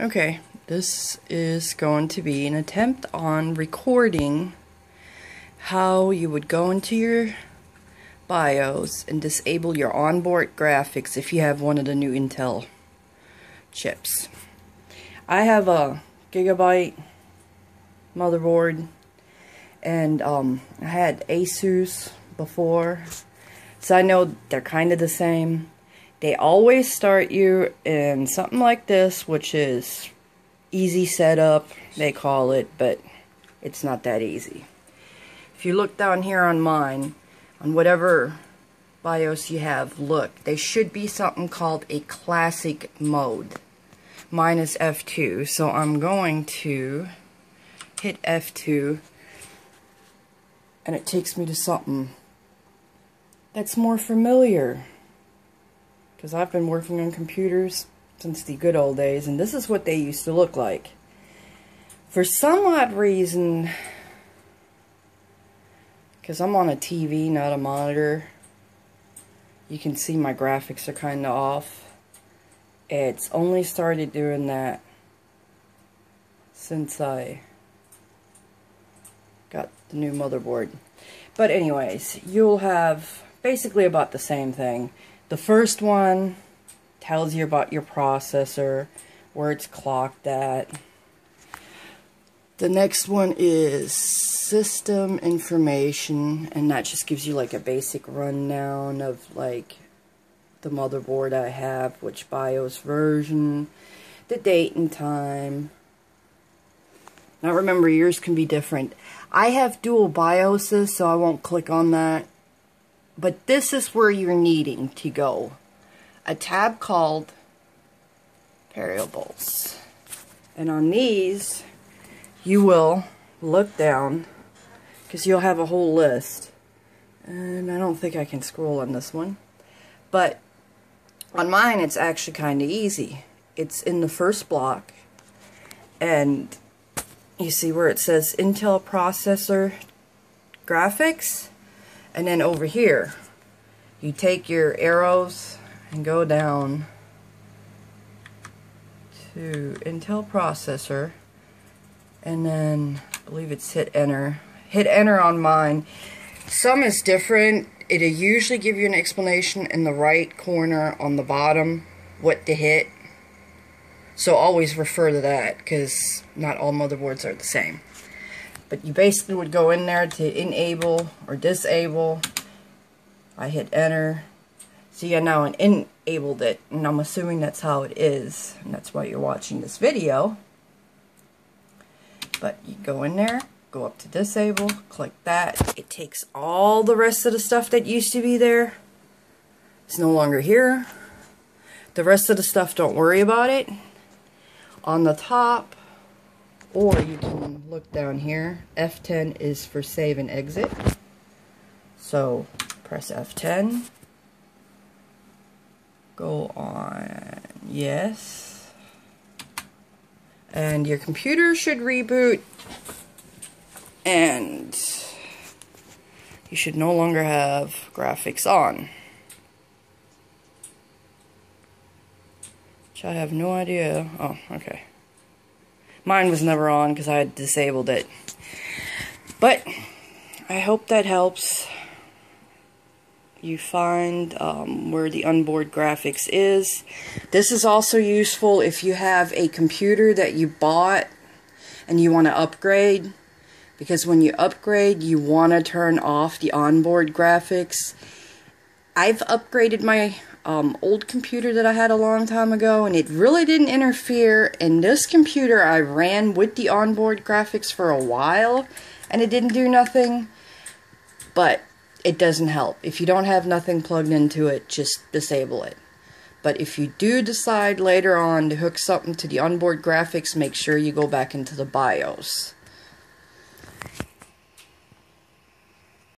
Okay, this is going to be an attempt on recording how you would go into your BIOS and disable your onboard graphics if you have one of the new Intel chips. I have a Gigabyte motherboard, and I had Asus before, so I know they're kind of the same. They always start you in something like this, which is easy setup, they call it, but it's not that easy. If you look down here on mine, on whatever BIOS you have, look, there should be something called a classic mode. Mine is F2, so I'm going to hit F2, and it takes me to something that's more familiar, because I've been working on computers since the good old days, and this is what they used to look like. For some odd reason, because I'm on a TV, not a monitor, you can see my graphics are kind of off. It's only started doing that since I got the new motherboard. But anyways, you'll have basically about the same thing. The first one tells you about your processor, where it's clocked at. The next one is system information, and that just gives you like a basic rundown of like the motherboard I have, which BIOS version, the date and time. Now remember, yours can be different. I have dual BIOSes, so I won't click on that. But this is where you're needing to go. A tab called Variables. And on these, you will look down, because you'll have a whole list. And I don't think I can scroll on this one. But on mine, it's actually kind of easy. It's in the first block. And you see where it says Intel Processor Graphics. And then over here, you take your arrows and go down to Intel Processor, and then I believe it's hit enter. Hit enter on mine. Some is different. It'll usually give you an explanation in the right corner on the bottom what to hit. So always refer to that, because not all motherboards are the same. But you basically would go in there to enable or disable. I hit enter. See, I now enabled it, and I'm assuming that's how it is, and that's why you're watching this video. But you go in there, go up to disable, click that. It takes all the rest of the stuff that used to be there. It's no longer here. The rest of the stuff, don't worry about it. On the top, or you can look down here, F10 is for save and exit. So press F10, go on yes, and your computer should reboot, and you should no longer have graphics on. Which I have no idea. Oh, okay. Mine was never on because I had disabled it. But I hope that helps. You find where the onboard graphics is. This is also useful if you have a computer that you bought and you want to upgrade. Because when you upgrade, you want to turn off the onboard graphics. I've upgraded my old computer that I had a long time ago, and it really didn't interfere. And this computer I ran with the onboard graphics for a while, and it didn't do nothing. But it doesn't help. If you don't have nothing plugged into it, just disable it. But if you do decide later on to hook something to the onboard graphics, make sure you go back into the BIOS.